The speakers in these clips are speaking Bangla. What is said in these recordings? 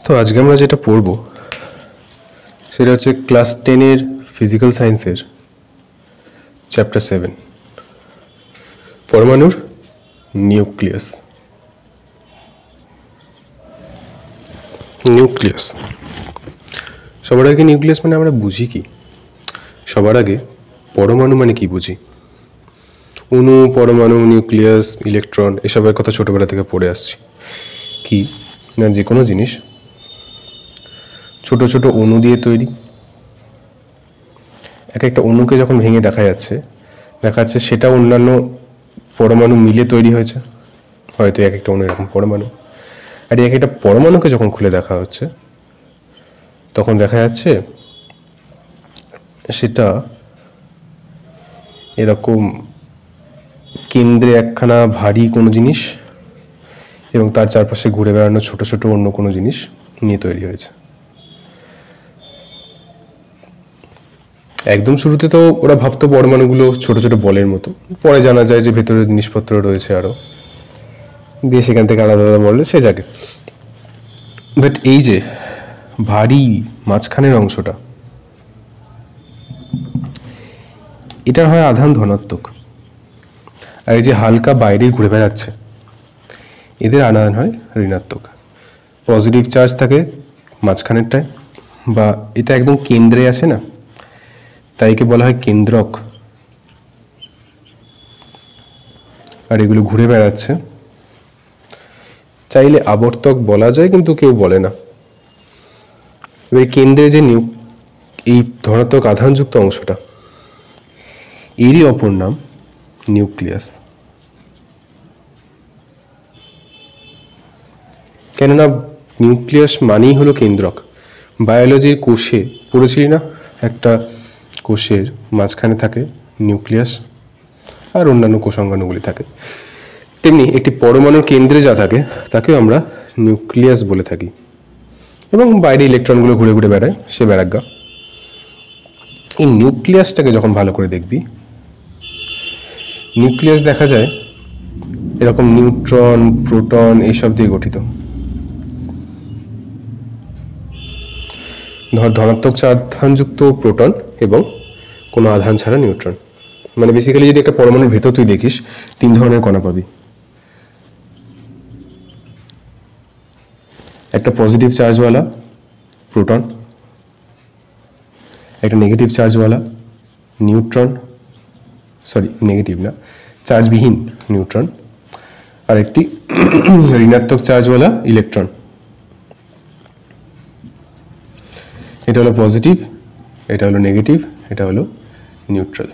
তো আজকে আমরা যেটা পড়ব সেটা হচ্ছে ক্লাস 10 ফিজিক্যাল সায়েন্সের চ্যাপ্টার 7 পরমাণুর নিউক্লিয়াস। সবার আগে নিউক্লিয়াস মানে আমরা বুঝি কি? সবার আগে পরমাণু মানে কি বুঝি? অণু, পরমাণু, নিউক্লিয়াস, ইলেকট্রন এসবের কথা ছোটবেলা থেকে পড়ে আসছি। কি না, যে কোনো জিনিস ছোট ছোট অণু দিয়ে তৈরি। এক একটা অণুকে যখন ভেঙে দেখা যাচ্ছে সেটা অন্যান্য পরমাণু মিলে তৈরি হয়েছে। হয়তো এক একটা অণু এরকম পরমাণু, আর এক একটা পরমাণুকে যখন খুলে দেখা হচ্ছে তখন দেখা যাচ্ছে সেটা এরকম কেন্দ্রে একখানা ভারী কোনো জিনিস এবং তার চারপাশে ঘুরে বেড়ানো ছোট ছোট অন্য কোনো জিনিস নিয়ে তৈরি হয়েছে। একদম শুরুতে তো ওরা ভাবতো পরমাণুগুলো ছোট ছোট বলের মতো, পরে জানা যায় যে ভেতরে জিনিসপত্র রয়েছে আরো, দিয়ে সেখান থেকে আলাদা আলাদা বললে সে জাগে। বাট এই যে ভারী মাঝখানের অংশটা, এটার হয় আধান ধনাত্মক, আর এই যে হালকা বাইরে ঘুরে বেড়াচ্ছে এদের আধান হয় ঋণাত্মক। পজিটিভ চার্জ থাকে মাঝখানেরটায়, বা এটা একদম কেন্দ্রে আছে না, তাই একে বলা হয় কেন্দ্রক। আর এগুলো ঘুরে বেড়াচ্ছে, চাইলে আবর্তক বলা যায় কিন্তু কেউ বলে না। এবার কেন্দ্রে যে এই ধনাত্মক আধানযুক্ত অংশটা, এরই অপর নাম নিউক্লিয়াস। কেননা নিউক্লিয়াস মানেই হলো কেন্দ্রক। বায়োলজির কোষে পড়েছিলি না, একটা কোষের মাঝখানে থাকে নিউক্লিয়াস আর অন্যান্য কোষাঙ্গাণুগুলি থাকে, তেমনি একটি পরমাণুর কেন্দ্রে যা থাকে তাকেও আমরা নিউক্লিয়াস বলে থাকি। এবং বাইরে ইলেকট্রনগুলো ঘুরে ঘুরে বেড়ায়, সে বেড়াজ্ঞা। এই নিউক্লিয়াসটাকে যখন ভালো করে দেখবি, নিউক্লিয়াস দেখা যায় এরকম নিউট্রন, প্রোটন এইসব দিয়ে গঠিত। ধনাত্মক আধানযুক্ত প্রোটন এবং কোনো আধান ছাড়া নিউট্রন। মানে বেসিক্যালি যদি একটা পরমাণুর ভেতর তুই দেখিস 3 ধরনের কণা পাবি। একটা পজিটিভ চার্জওয়ালা প্রোটন, একটা নেগেটিভ চার্জওয়ালা নিউট্রন, নেগেটিভ না, চার্জবিহীন নিউট্রন, আর একটি ঋণাত্মক চার্জওয়ালা ইলেকট্রন। এটা হলো পজিটিভ, এটা হলো নেগেটিভ, এটা হলো নিউট্রাল।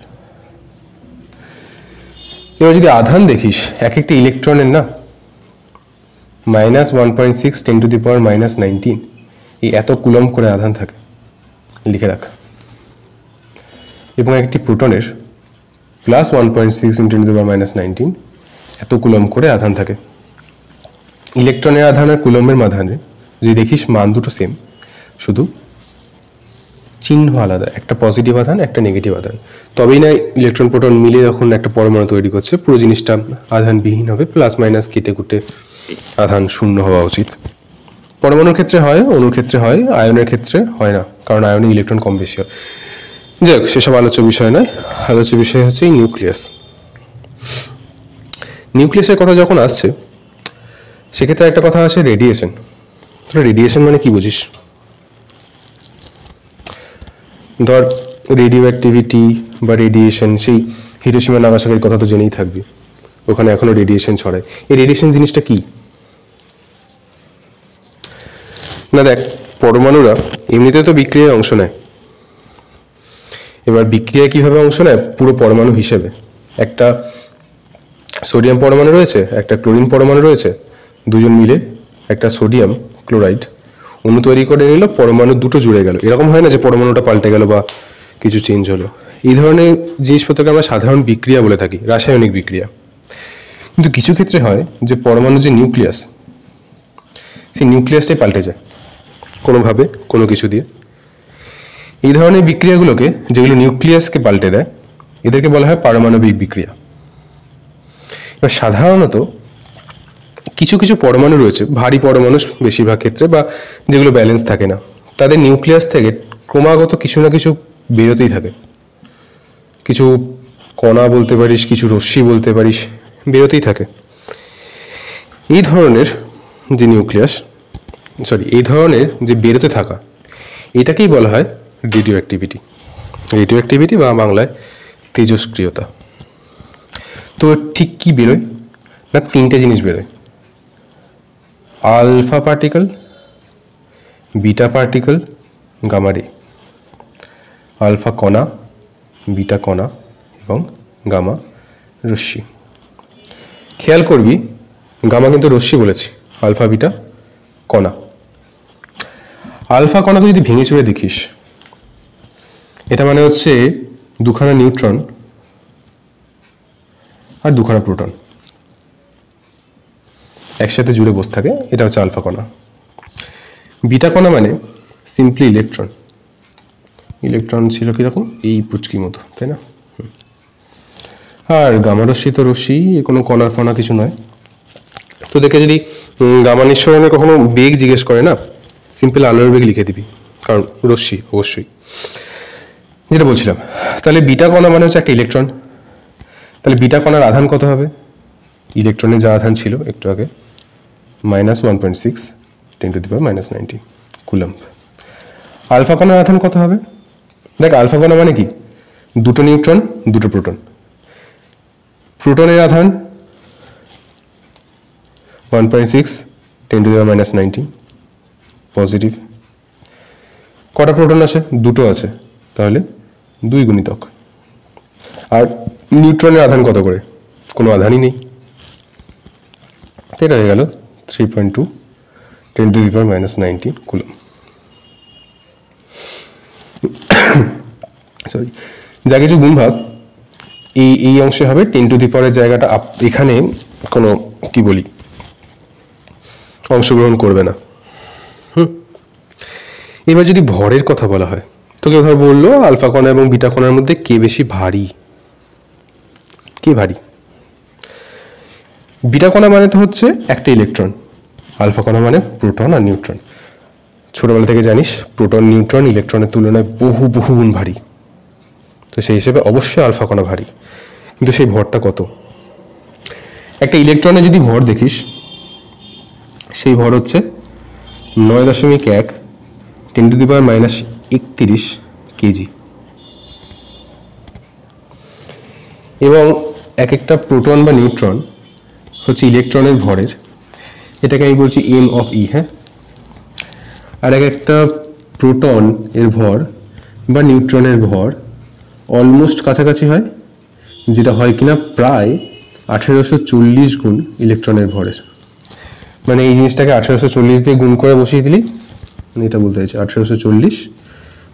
এবার যদি আধান দেখিস, এক একটি ইলেকট্রনের না -1.6 × 10⁻⁻19 এই এত কুলম্ব করে আধান থাকে, লিখে রাখ। এবং একটি প্রোটনের +1.6 × 10⁻⁻19 এত কুলম্ব করে আধান থাকে। ইলেকট্রনের আধান আর কুলম্বের আধানে যদি দেখিস মান দুটো সেম, শুধু চিহ্ন আলাদা, একটা পজিটিভ আধান একটা নেগেটিভ আধান। তবেই না ইলেকট্রন প্রোটন মিলে যখন একটা পরমাণু তৈরি করছে পুরো জিনিসটা আধানবিহীন হবে, প্লাস মাইনাস কেটে কুটে আধান শূন্য হওয়া উচিত। পরমাণুর ক্ষেত্রে হয়, অণুর ক্ষেত্রে হয়, আয়নের ক্ষেত্রে হয় না, কারণ আয়নে ইলেকট্রন কম বেশি হয়। যাই হোক, সেসব আলোচ্য বিষয় নয়। আলোচ্য বিষয় হচ্ছে এই নিউক্লিয়াস। নিউক্লিয়াসের কথা যখন আসছে সেক্ষেত্রে একটা কথা আছে রেডিয়েশন। রেডিয়েশন মানে কি বুঝিস? ধর রেডিও অ্যাক্টিভিটি বা রেডিয়েশন, সেই হিরোশিমা নাগাসাকির কথা তো জেনেই থাকবি, ওখানে এখনো রেডিয়েশন ছড়ায়। এই রেডিয়েশন জিনিসটা কি না, দেখ পরমাণুরা এমনিতে তো বিক্রিয়ায় অংশ নেয়। এবার বিক্রিয়ায় কিভাবে অংশ নেয়? পুরো পরমাণু হিসেবে। একটা সোডিয়াম পরমাণু রয়েছে, একটা ক্লোরিন পরমাণু রয়েছে, দুজন মিলে একটা সোডিয়াম ক্লোরাইড অণু তৈরি করে নিল, পরমাণু দুটো জুড়ে গেল। এরকম হয় না যে পরমাণুটা পাল্টে গেল বা কিছু চেঞ্জ হলো। এই ধরনের জিনিসপত্রকে আমরা সাধারণ বিক্রিয়া বলে থাকি, রাসায়নিক বিক্রিয়া। কিন্তু কিছু ক্ষেত্রে হয় যে পরমাণু যে নিউক্লিয়াস, সেই নিউক্লিয়াসটাই পাল্টে যায় কোনোভাবে, কোনো কিছু দিয়ে। এই ধরনের বিক্রিয়াগুলোকে, যেগুলো নিউক্লিয়াসকে পাল্টে দেয়, এদেরকে বলা হয় পারমাণবিক বিক্রিয়া। এবার সাধারণত কিছু কিছু পরমাণু রয়েছে, ভারী পরমাণু বেশিরভাগ ক্ষেত্রে, বা যেগুলো ব্যালেন্স থাকে না, তাদের নিউক্লিয়াস থেকে ক্রমাগত কিছু না কিছু বেরোতেই থাকে। কিছু কণা বলতে পারিস, কিছু রশ্মি বলতে পারিস, বেরোতেই থাকে। এই ধরনের যে নিউক্লিয়াস, এই ধরনের যে বেরোতে থাকা, এটাকেই বলা হয় রেডিও অ্যাক্টিভিটি। রেডিও অ্যাক্টিভিটি বা বাংলায় তেজস্ক্রিয়তা। তো ঠিক কি বেরোয় না, তিনটে জিনিস বেরোয়: alpha particle, beta particle, gamma ray. Alpha কণা, বিটা কণা এবং গামা রশ্মি। খেয়াল করবি গামা কিন্তু রশ্মি বলেছি, আলফা বিটা কণা। আলফা কণাকে যদি ভেঙে চুরে দেখিস, এটা মানে হচ্ছে দুখানা নিউট্রন আর দুখানা প্রোটন একসাথে জুড়ে বসে থাকে, এটা হচ্ছে আলফা কণা। বিটা কণা মানে সিম্পলি ইলেকট্রন। ইলেকট্রন ছিল কিরকম, এই পুচকি মতো, তাই না? আর গামা রশ্মি তো রশ্মি, কোনো কণার ফণা কিছু নয়। তো দেখে যদি গামা নিঃসরণের কখনো বেগ জিজ্ঞেস করে না, সিম্পল আলোর বেগ লিখে দিবি, কারণ রশ্মি অবশ্যই। যেটা বলছিলাম, তাহলে বিটা কণা মানে হচ্ছে একটা ইলেকট্রন। তাহলে বিটা কণার আধান কত হবে? ইলেকট্রনের যা আধান ছিল একটু আগে, -1.6 × 10⁻⁹ কুলম্ব। আলফা কণার আধান কত হবে? দেখ, আলফা কণা মানে কি, দুটো নিউট্রন দুটো প্রোটন। প্রোটনের আধান 1.6 × 10⁻⁹ পজিটিভ। কটা প্রোটন আছে? দুটো আছে, তাহলে 2 গুণিতক। আর নিউট্রনের আধান কত করে? কোনো আধানই নেই, এটা হয়ে গেল 3.2 × 10⁻⁹ কুলম্ব। সরি, যা কিছু গুণভাগ এই অংশে হবে 10⁻⁴ জায়গাটা এখানে কোনো কি বলি অংশগ্রহণ করবে না। এবার যদি ভরের কথা বলা হয়, তোকে ধর বললো আলফা কণা এবং বিটা কণার মধ্যে কে বেশি ভারী, কে ভারী? বিটা কণা মানে তো হচ্ছে একটা ইলেকট্রন, আলফা কণা মানে প্রোটন আর নিউট্রন। ছোটবেলা থেকে জানিস প্রোটন নিউট্রন ইলেকট্রনের তুলনায় বহু বহু গুণ ভারী। তো সেই হিসেবে অবশ্যই আলফা কণা ভারী, কিন্তু সেই ভরটা কত? একটা ইলেকট্রনের যদি ভর দেখিস, সেই ভর হচ্ছে 9.1 × 10⁻31 কেজি। এবং এক একটা প্রোটন বা নিউট্রন হচ্ছে ইলেকট্রনের ভরের, এটাকে আমি বলছি m(e). হ্যাঁ, আর এক একটা প্রোটন এর ভর বা নিউট্রনের ভর অলমোস্ট কাছাকাছি হয়, যেটা হয় কিনা প্রায় 1840 গুণ ইলেকট্রনের ভরের। মানে এই জিনিসটাকে 1840 দিয়ে গুণ করে বসিয়ে দিলি, মানে এটা বলতে চাইছি 1840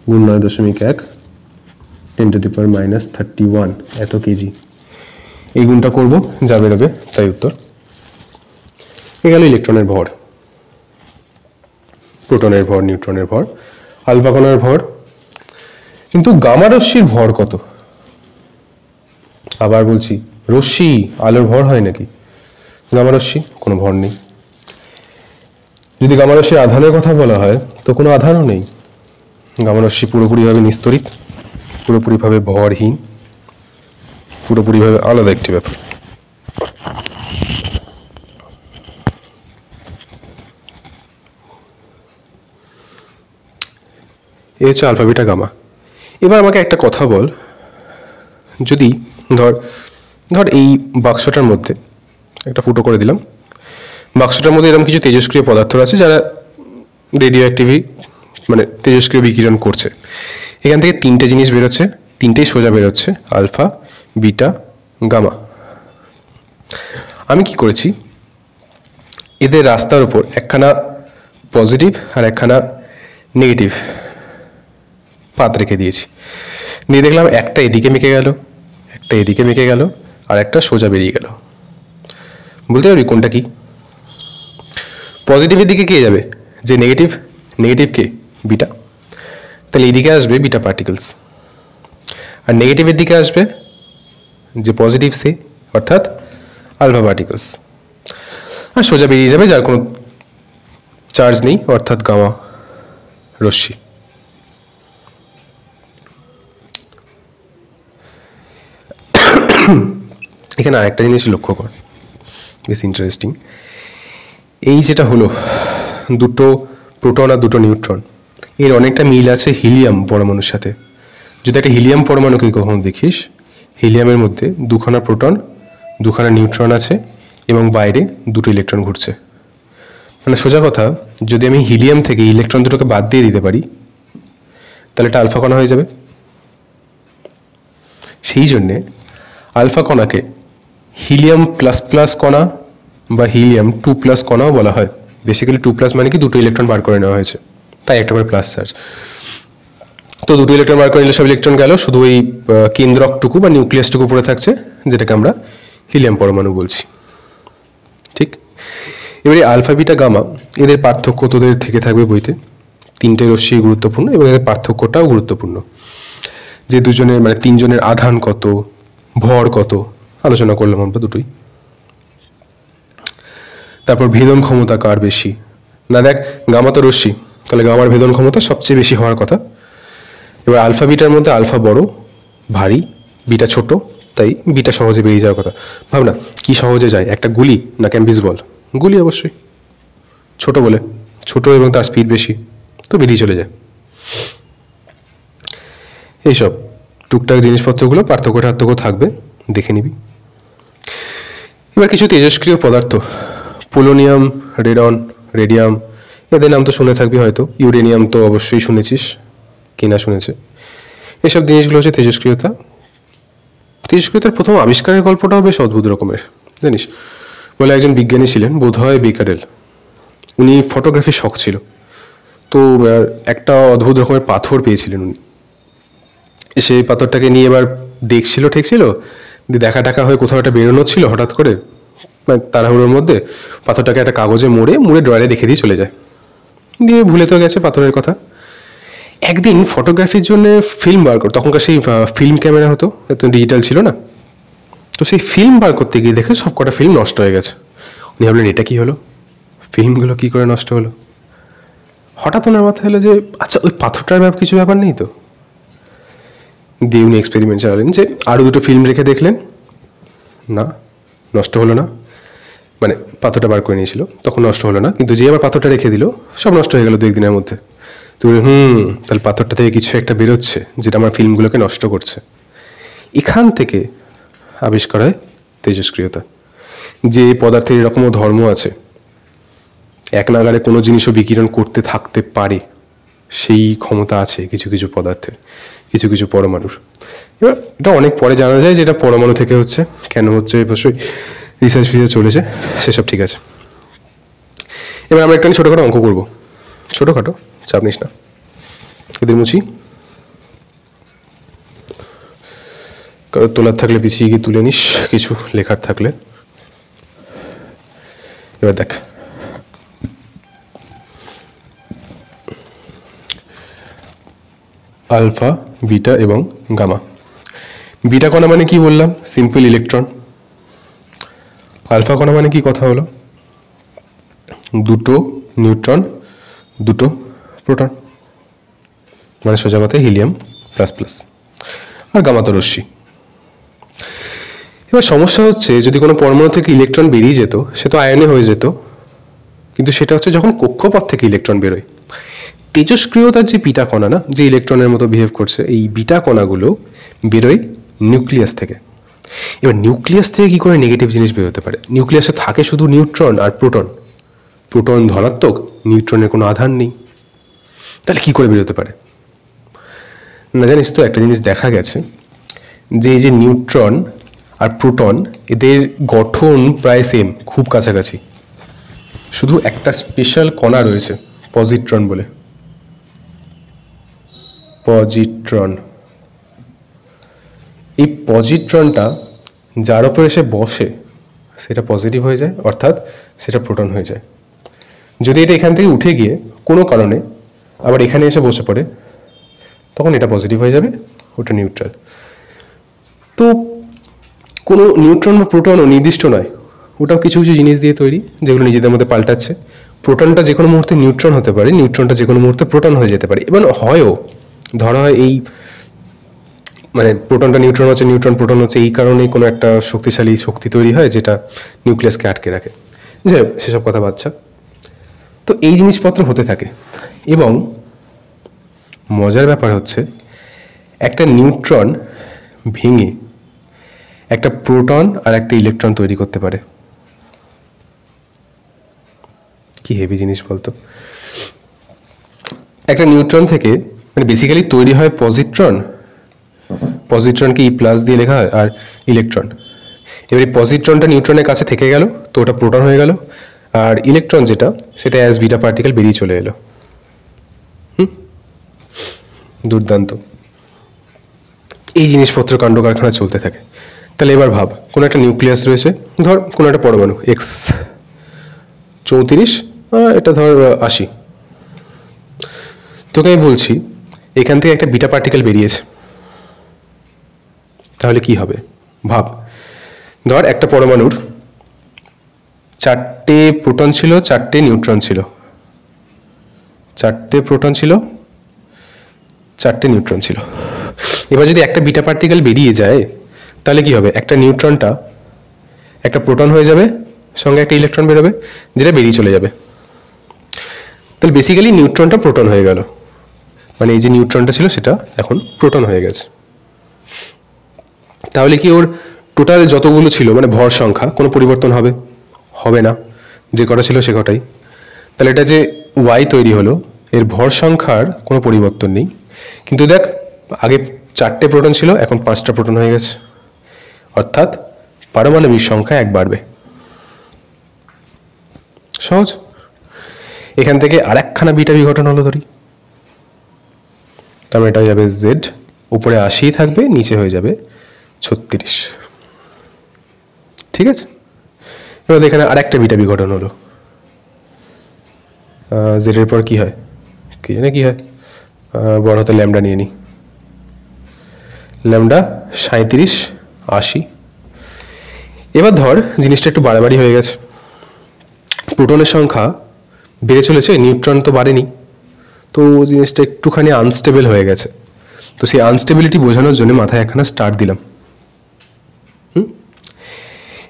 গুণ 9.1 × 10⁻31 এত কেজি। এই গুণটা করব, যা বেরোবে তাই উত্তর। এ গেল ইলেকট্রনের ভর, প্রোটনের ভর, নিউট্রনের ভর, আলফা কণার ভর। কিন্তু গামা রশ্মির ভর কত? আবার বলছি, রশ্মি আলোর ভর হয় নাকি? গামা রশ্মি কোনো ভর নেই। যদি গামা রশ্মির আধানের কথা বলা হয়, তো কোনো আধানও নেই। গামা রশ্মি পুরোপুরিভাবে নিস্তরিত, পুরোপুরিভাবে ভরহীন, পুরোপুরিভাবে আলাদা একটি ব্যাপার। এ হচ্ছে আলফা বিটা গামা। এবার আমাকে একটা কথা বল, যদি ধর এই বাক্সটার মধ্যে একটা ফুটো করে দিলাম, বাক্সটার মধ্যে এরকম কিছু তেজস্ক্রিয় পদার্থ আছে যারা রেডিও অ্যাক্টিভিটি মানে তেজস্ক্রিয় বিকিরণ করছে। এখান থেকে তিনটে জিনিস বেরোচ্ছে, তিনটেই সোজা বেরোচ্ছে, আলফা বিটা গামা। আমি কি করেছি, এদের রাস্তার উপর একখানা পজিটিভ আর একখানা নেগেটিভ পাত রেখে দিয়েছি। দিয়ে দেখলাম একটা এদিকে মেকে গেল, একটা এদিকে মেকে গেল, আর একটা সোজা বেরিয়ে গেল। বলতে পারবি কোনটা কি? পজিটিভের দিকে কে যাবে? যে নেগেটিভ, নেগেটিভ কে? বিটা। তাহলে এইদিকে আসবে বিটা পার্টিকেলস, আর নেগেটিভের দিকে আসবে যে পজিটিভ সে, অর্থাৎ আলফা পার্টিকেলস। আর সোজা বেরিয়ে যাবে, যার কোনো চার্জ নেই, অর্থাৎ গামা রশ্মি। এখানে আরেকটা জিনিস লক্ষ্য কর, বেশ ইন্টারেস্টিং। এই যেটা হলো দুটো প্রোটন আর দুটো নিউট্রন, এর অনেকটা মিল আছে হিলিয়াম পরমাণুর সাথে। যদি একটা হিলিয়াম পরমাণুকে কখনো দেখিস, হিলিয়ামের মধ্যে দুখানা প্রোটন দুখানা নিউট্রন আছে এবং বাইরে দুটো ইলেকট্রন ঘুরছে। মানে সোজা কথা, যদি আমি হিলিয়াম থেকে ইলেকট্রন দুটোকে বাদ দিয়ে দিতে পারি তাহলে এটা আলফা কণা হয়ে যাবে। সেই জন্যে আলফা কণাকে হিলিয়াম প্লাস প্লাস কণা বা হিলিয়াম 2+ কণাও বলা হয়। বেসিক্যালি 2+ মানে কি দুটো ইলেকট্রন বার করে নেওয়া হয়েছে, তাই একটা করে প্লাস চার্জ। তো দুটো ইলেকট্রন বার করে নিলে সব ইলেকট্রন গেল, শুধু ওই কেন্দ্রকটুকু বা নিউক্লিয়াসটুকু পড়ে থাকছে, যেটাকে আমরা হিলিয়াম পরমাণু বলছি। ঠিক, এবারে আলফা বিটা গামা এদের পার্থক্য তোদের থেকে থাকবে বইতে। তিনটে রশ্মি গুরুত্বপূর্ণ এবং এদের পার্থক্যটাও গুরুত্বপূর্ণ, যে দুজনের মানে তিনজনের আধান কত, ভর কত আলোচনা করলাম আমরা দুটোই। তারপর ভেদন ক্ষমতা কার বেশি, না দেখ গামা তো রশ্মি, তাহলে গামার ভেদন ক্ষমতা সবচেয়ে বেশি হওয়ার কথা। এবার আলফা বিটার মধ্যে আলফা বড় ভারী, বিটা ছোট, তাই বিটা সহজে বেরিয়ে যাওয়ার কথা। ভাবনা কি সহজে যায়, একটা গুলি না ক্যাম্বিস বল? গুলি অবশ্যই, ছোট বলে, ছোট এবং তার স্পিড বেশি, তো বেরিয়ে চলে যায়। এইসব টুকটাক জিনিসপত্রগুলো পার্থক্য থাকবে, দেখে নিবি। এবার কিছু তেজস্ক্রিয় পদার্থ, পোলোনিয়াম, রেডন, রেডিয়াম, এদের নাম তো শুনে থাকবি হয়তো। ইউরেনিয়াম তো অবশ্যই শুনেছিস, কিনা শুনেছে। এসব জিনিসগুলো হচ্ছে তেজস্ক্রিয়তা। তেজস্ক্রিয়তার প্রথম আবিষ্কারের গল্পটাও বেশ অদ্ভুত রকমের, জানিস? বলে একজন বিজ্ঞানী ছিলেন, বোধহয় বেকারেল, উনি ফটোগ্রাফির শখ ছিল। তো একটা অদ্ভুত রকমের পাথর পেয়েছিলেন উনি। সেই পাথরটাকে নিয়ে এবার দেখছিল, ঠেকছিল, দিয়ে দেখা টাকা হয়ে কোথাও একটা বেরোনো ছিল হঠাৎ করে, মানে তাড়াহুড়োর মধ্যে পাথরটাকে একটা কাগজে মুড়ে ড্রয়ারে দেখে দিয়ে চলে যায়। দিয়ে ভুলে তো গেছে পাথরের কথা। একদিন ফটোগ্রাফির জন্য ফিল্ম বার করতো, তখনকার সেই ফিল্ম ক্যামেরা হতো, এত ডিজিটাল ছিল না। তো সেই ফিল্ম বার করতে গিয়ে দেখে সব কটা ফিল্ম নষ্ট হয়ে গেছে। উনি ভাবলেন এটা কি হলো, ফিল্মগুলো কি করে নষ্ট হলো। হঠাৎ ওনার মাথায় হলো যে আচ্ছা ওই পাথরটার কিছু ব্যাপার নেই তো। দিয়ে উনি এক্সপেরিমেন্ট চালালেন, যে আরও দুটো ফিল্ম রেখে দেখলেন, না নষ্ট হলো না। মানে পাথরটা বার করে নিয়েছিল তখন নষ্ট হলো না, কিন্তু যে আবার পাথরটা রেখে দিল সব নষ্ট হয়ে গেল 2 দিনের মধ্যে। তো তাহলে পাথরটা থেকে কিছু একটা বেরোচ্ছে যেটা আমার ফিল্মগুলোকে নষ্ট করছে। এখান থেকে আবিষ্কার হয় তেজস্ক্রিয়তা, যে পদার্থের এরকমও ধর্ম আছে, এক নাগারে কোনো জিনিসও বিকিরণ করতে থাকতে পারে, সেই ক্ষমতা আছে কিছু কিছু পদার্থের, কিছু কিছু পরমাণুর। এবার এটা অনেক পরে জানা যায় যে এটা পরমাণু থেকে হচ্ছে, কেন হচ্ছে অবশ্যই রিসার্চ ফিসার্চ চলেছে, সেসব ঠিক আছে। এবার আমরা একটা ছোটোখাটো অঙ্ক করবো, ছোটোখাটো, চাপ নিস না। এদের মুছি, কারো তোলার থাকলে পিছিয়ে গিয়ে তুলে নিস, কিছু লেখার থাকলে। এবার দেখ, আলফা, বিটা এবং গামা। বিটা কণা মানে কি বললাম? Simple electron. আলফা কণা মানে কি কথা হলো? দুটো নিউট্রন, দুটো প্রোটন, মানে সোজা কথায় হিলিয়াম প্লাস প্লাস। আর গামা তো রশ্মি। এবার সমস্যা হচ্ছে, যদি কোনো পরমাণু থেকে ইলেকট্রন বেরিয়ে যেত সে তো আয়নে হয়ে যেত, কিন্তু সেটা হচ্ছে যখন কক্ষপথ থেকে ইলেকট্রন বেরোয়। তেজস্ক্রিয়তার যে বিটা কণা না, যে ইলেকট্রনের মতো বিহেভ করছে, এই বিটা কণাগুলো বেরোয় নিউক্লিয়াস থেকে। এবার নিউক্লিয়াস থেকে কি করে নেগেটিভ জিনিস বেরোতে পারে? নিউক্লিয়াসে থাকে শুধু নিউট্রন আর প্রোটন, প্রোটন ধনাত্মক, নিউট্রনের কোনো আধান নেই, তাহলে কি করে বেরোতে পারে? না জানিস তো, একটা জিনিস দেখা গেছে যে এই যে নিউট্রন আর প্রোটন, এদের গঠন প্রায় সেম, খুব কাছাকাছি, শুধু একটা স্পেশাল কণা রয়েছে পজিট্রন বলে। পজিট্রন, এই পজিট্রনটা যার উপর এসে বসে সেটা পজিটিভ হয়ে যায়, অর্থাৎ সেটা প্রোটন হয়ে যায়। যদি এটা এখান থেকে উঠে গিয়ে কোনো কারণে আবার এখানে এসে বসে পড়ে, তখন এটা পজিটিভ হয়ে যাবে, ওটা নিউট্রাল। তো কোনো নিউট্রন বা প্রোটনও নির্দিষ্ট নয়, ওটাও কিছু কিছু জিনিস দিয়ে তৈরি, যেগুলো নিজেদের মধ্যে পাল্টাচ্ছে। প্রোটনটা যে কোনো মুহূর্তে নিউট্রন হতে পারে, নিউট্রনটা যে কোনো মুহূর্তে প্রোটন হয়ে যেতে পারে, এবং হয়ও। ধরা হয় এই মানে প্রোটনটা নিউট্রন হচ্ছে, নিউট্রন প্রোটন হচ্ছে, এই কারণেই কোনো একটা শক্তিশালী শক্তি তৈরি হয় যেটা নিউক্লিয়াসকে আটকে রাখে। যাই হোক, সেসব কথা বাচ্চা। তো এই জিনিসপত্র হতে থাকে, এবং মজার ব্যাপার হচ্ছে একটা নিউট্রন ভেঙে একটা প্রোটন আর একটা ইলেকট্রন তৈরি করতে পারে। কি হেভি জিনিস বলতো। একটা নিউট্রন থেকে মানে বেসিক্যালি তৈরি হয় পজিট্রন, পজিট্রনকে ই প্লাস দিয়ে লেখা হয়, আর ইলেকট্রন। এবার এই পজিট্রনটা নিউট্রনের কাছে থেকে গেল, তো ওটা প্রোটন হয়ে গেল, আর ইলেকট্রন যেটা সেটা অ্যাজ বিটা পার্টিকেল বেরিয়ে চলে এলো। দুর্দান্ত। এই জিনিসপত্র কাণ্ড কারখানা চলতে থাকে। তাহলে এবার ভাব, কোনো একটা নিউক্লিয়াস রয়েছে, ধর কোনো একটা পরমাণু X34, এটা ধর 80। তোকে আমি বলছি এখান থেকে একটা বিটা পার্টিকেল বেরিয়েছে, তাহলে কি হবে ভাব। ধর একটা পরমাণুর 4টে প্রোটন ছিল, 4টে নিউট্রন ছিল, 4টে প্রোটন ছিল, 4টে নিউট্রন ছিল। এবার যদি একটা বিটা পার্টিকেল বেরিয়ে যায়, তাহলে কি হবে, একটা নিউট্রনটা একটা প্রোটন হয়ে যাবে, সঙ্গে একটা ইলেকট্রন বেরোবে, যেটা বেরিয়ে চলে যাবে। তাহলে বেসিক্যালি নিউট্রনটা প্রোটন হয়ে গেল, মানে এই যে নিউট্রনটা ছিল সেটা এখন প্রোটন হয়ে গেছে। তাহলে কি ওর টোটাল যতগুলো ছিল মানে ভর সংখ্যা কোনো পরিবর্তন হবে? হবে না, যে কটা ছিল সে কটাই। তাহলে এটা যে ওয়াই তৈরি হলো, এর ভর সংখ্যার কোনো পরিবর্তন নেই। কিন্তু দেখ, আগে 4টে প্রোটন ছিল, এখন 5টা প্রোটন হয়ে গেছে, অর্থাৎ পারমাণবিক সংখ্যা 1 বাড়বে। সহজ। এখান থেকে আরেকখানা বিটা বিঘটন হলো ধরি, তারপরে এটা হয়ে যাবে জেড, উপরে 80 থাকবে, নিচে হয়ে যাবে 36। ঠিক আছে। এবার এখানে আরেকটা বিটা বিঘটন হলো, জেডের পর কি হয় কি জানে কি হয়, বড় হাতে ল্যামডা নিয়ে নিই, ল্যামডা 37, 80। এবার ধর জিনিসটা একটু বাড়াবাড়ি হয়ে গেছে, প্রোটনের সংখ্যা বেড়ে চলেছে, নিউট্রন তো বাড়েনি, তো জিনিসটা একটুখানি আনস্টেবল হয়ে গেছে। তো সেই আনস্টেবিলিটি বোঝানোর জন্য মাথায় একখানা স্টার দিলাম।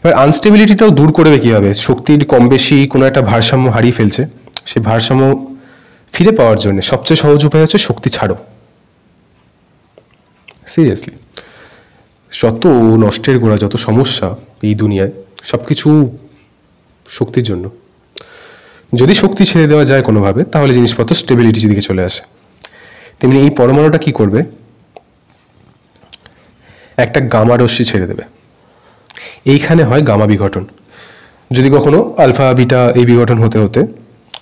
এবার আনস্টেবিলিটিটাও দূর করবে কীভাবে? শক্তির কম বেশি কোনো একটা ভারসাম্য হারিয়ে ফেলছে, সেই ভারসাম্য ফিরে পাওয়ার জন্য সবচেয়ে সহজ উপায় হচ্ছে শক্তি ছাড়ো। সিরিয়াসলি, যত নষ্টের গোড়া, যত সমস্যা এই দুনিয়ায়, সব কিছু শক্তির জন্য। যদি শক্তি ছেড়ে দেওয়া যায় কোনোভাবে, তাহলে জিনিসপত্র স্টেবিলিটির দিকে চলে আসে। তেমনি এই পরমাণুটা কি করবে, একটা গামা রশ্মি ছেড়ে দেবে, এইখানে হয় গামা বিঘটন। যদি কখনো আলফা বিটা এই বিঘটন হতে হতে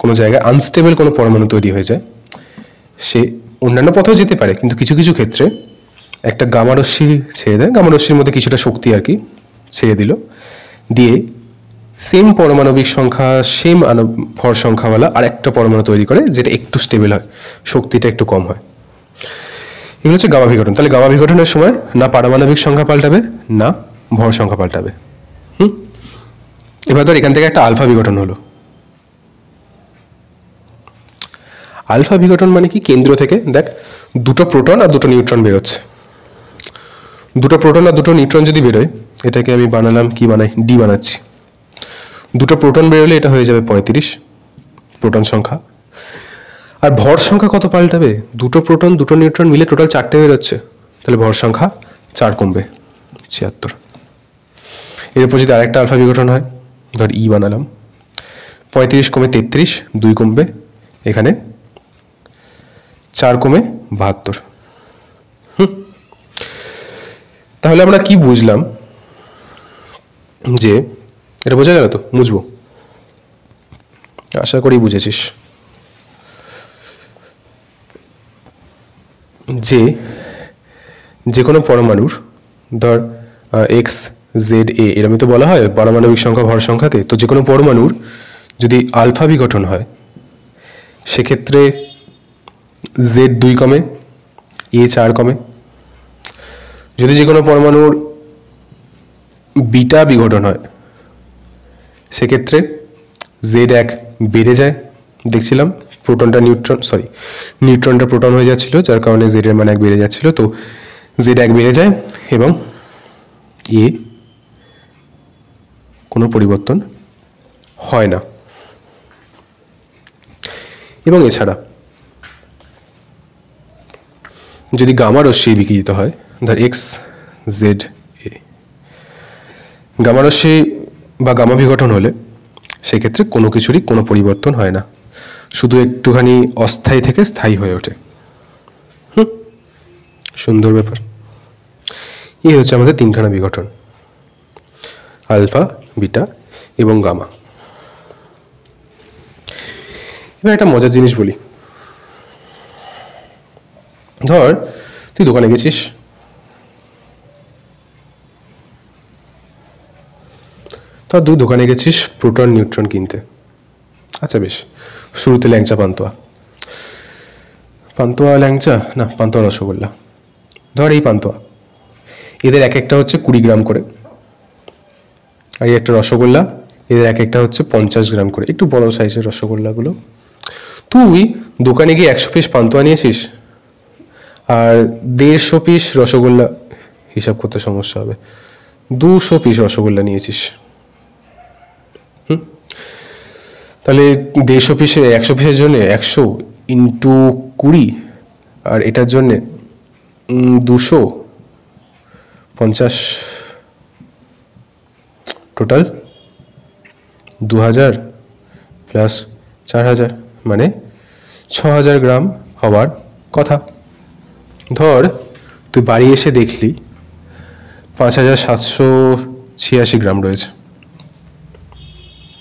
কোনো জায়গায় আনস্টেবল কোনো পরমাণু তৈরি হয়ে যায়, সে অন্যান্য পথেও যেতে পারে, কিন্তু কিছু কিছু ক্ষেত্রে একটা গামা রশ্মি ছেড়ে দেয়, গামা রশ্মির মধ্যে কিছুটা শক্তি আর কি ছেড়ে দিল, দিয়ে সেম পারমাণবিক সংখ্যা, সেম ভর সংখ্যাওয়ালা আর একটা পরমাণু তৈরি করে, যেটা একটু স্টেবল হয়, শক্তিটা একটু কম হয়। এগুলো হচ্ছে গামা বিঘটন। তাহলে গামা বিঘটনের সময় না পারমাণবিক সংখ্যা পাল্টাবে, না ভর সংখ্যা পাল্টাবে। এবার ধর এখান থেকে একটা আলফা বিঘটন হলো। আলফা বিঘটন মানে কি, কেন্দ্র থেকে দেখ দুটো প্রোটন আর দুটো নিউট্রন বেরোচ্ছে। দুটো প্রোটন আর দুটো নিউট্রন যদি বেরোয়, এটাকে আমি বানালাম, কি বানাই, ডি বানাচ্ছি। দুটো প্রোটন বেরোলে এটা হয়ে যাবে 35 প্রোটন সংখ্যা। আর ভর সংখ্যা কত পাল্টাবে? দুটো প্রোটন দুটো নিউট্রন মিলে টোটাল 4টে বেরোচ্ছে, তাহলে ভর সংখ্যা 4 কমবে, 76। এরপর যদি আরেকটা আলফা বিঘটন হয়, ধর ই বানালাম, 35 কমে 33, 2 কমবে, এখানে 4 কমে 72। তাহলে আমরা কি বুঝলাম, যে এটা বোঝা গেল তো? বুঝবো, আশা করি বুঝেছিস, যে যে কোনো পরমাণুর ধর এক্স জেড এ এরকমই তো বলা হয় পারমাণবিক সংখ্যা ভর সংখ্যাকে। তো যে কোনো পরমাণুর যদি আলফা বিঘটন হয়, সেক্ষেত্রে জেড 2 কমে, এ 4 কমে। যদি যে কোনো পরমাণুর বিটা বিঘটন হয়, সেক্ষেত্রে Z1 বেড়ে যায়, দেখছিলাম প্রোটনটা নিউট্রনটা প্রোটন হয়ে যাচ্ছিল, যার কারণে Z এর মান 1 বেড়ে যাচ্ছিল। তো Z1 বেড়ে যায় এবং এ কোনো পরিবর্তন হয় না। এবং এছাড়া যদি গামা রশ্মি বিকিরিত হয়, ধর XZA, গামা রশ্মি বা গামা বিঘটন হলে সেক্ষেত্রে কোনো কিছুরই কোনো পরিবর্তন হয় না, শুধু একটুখানি অস্থায়ী থেকে স্থায়ী হয়ে ওঠে। সুন্দর ব্যাপার। এই হচ্ছে আমাদের তিনখানা বিঘটন, আলফা, বিটা এবং গামা। এবার একটা মজার জিনিস বলি। ধর তুই দোকানে গেছিস, তুই দোকানে গেছিস প্রোটন নিউট্রন কিনতে। আচ্ছা বেশ, শুরুতে ল্যাংচা পান্তুয়া ল্যাংচা না পান্তুয়া রসগোল্লা, ধর এই পান্তুয়া, এদের এক একটা হচ্ছে 20 গ্রাম করে, আর এই একটা রসগোল্লা, এদের এক একটা হচ্ছে 50 গ্রাম করে, একটু বড় সাইজের রসগোল্লাগুলো। তুই দোকানে গিয়ে 100 পিস পান্তুয়া নিয়েছিস আর 150 পিস রসগোল্লা, হিসাব করতে সমস্যা হবে, 200 পিস রসগোল্লা নিয়েছিস। তাহলে 150 পিসে 100 পিসের জন্য 100 ইন্টু 20, আর এটার জন্যে 250, টোটাল 2000 প্লাস 4000, মানে 6000 গ্রাম হওয়ার কথা। ধর তুই বাড়ি এসে দেখলি 5786 গ্রাম রয়েছে।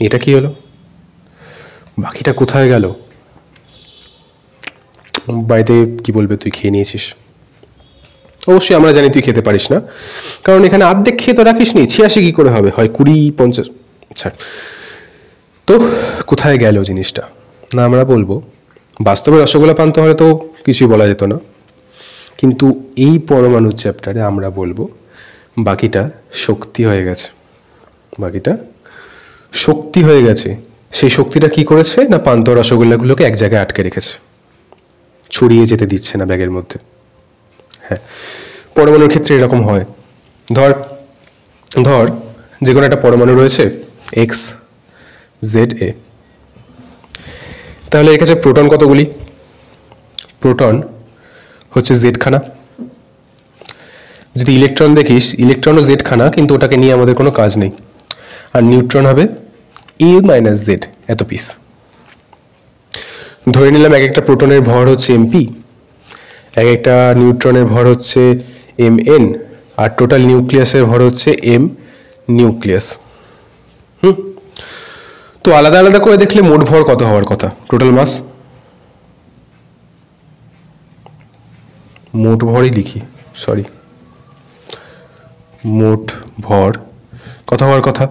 এটা কি হলো? বাকিটা কোথায় গেল? বাড়িতে কি বলবে, তুই খেয়ে নিয়েছিস। অবশ্যই আমরা জানি তুই খেতে পারিস না, কারণ এখানে অর্ধেক খেয়ে তো রাখিস নি, 86 কি করে হবে, হয় 20, 50। আচ্ছা, তো কোথায় গেল জিনিসটা? না আমরা বলবো বাস্তবে রসগোল্লা পান্তুয়া হলে তো কিছুই বলা যেত না, কিন্তু এই পরমাণুর চ্যাপ্টারে আমরা বলবো বাকিটা শক্তি হয়ে গেছে, বাকিটা শক্তি হয়ে গেছে। সেই শক্তিটা কি করেছে না পান্তুয়া রসগোল্লাগুলোকে এক জায়গায় আটকে রেখেছে, ছড়িয়ে যেতে দিচ্ছে না ব্যাগের মধ্যে। হ্যাঁ, পরমাণুর ক্ষেত্রে এরকম হয়। ধর যে কোনো একটা পরমাণু রয়েছে XZA, তাহলে এর কাছে প্রোটন কতগুলি? প্রোটন হচ্ছে Z খানা। যদি ইলেকট্রন দেখিস, ইলেকট্রনও Z খানা, কিন্তু ওটাকে নিয়ে আমাদের কোনো কাজ নেই। আর নিউট্রন হবে A মাইনাস Z এত পিস। ধরে নিলাম এক একটা প্রোটনের ভর হচ্ছে MP, এক একটা নিউট্রনের ভর হচ্ছে Mn, আর টোটাল নিউক্লিয়াসের ভর হচ্ছে M নিউক্লিয়াস। তো আলাদা আলাদা করে দেখলে মোট ভর কত হওয়ার কথা? টোটাল মাস, মোট ভরই লিখি, সরি, মোট ভর কত হওয়ার কথা?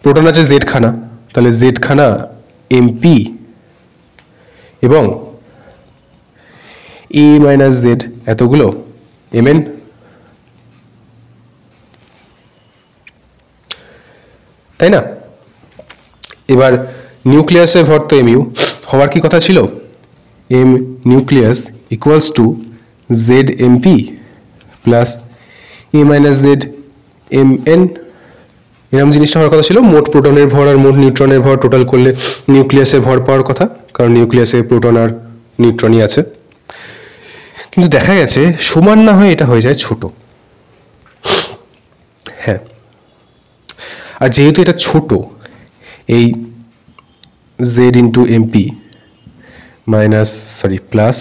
প্রোটন আছে Z খানা, তাহলে Z খানা MP এবং A মাইনাস Z এতগুলো Mn। তাই না? এবার নিউক্লিয়াসের ভর তো MU হওয়ার কি কথা ছিল? M nucleus equals to ZMP plus A minus Z Mn, এরকম জিনিসটা হওয়ার কথা ছিল। মোট প্রোটনের ভর আর মোট নিউট্রনের ভর টোটাল করলে নিউক্লিয়াসের ভর পাওয়ার কথা, কারণ নিউক্লিয়াসে প্রোটন আর নিউট্রনই আছে। কিন্তু দেখা গেছে সমান না হয়ে এটা হয়ে যায় ছোট। হ্যাঁ, আর যেহেতু এটা ছোট, এই Z into MP plus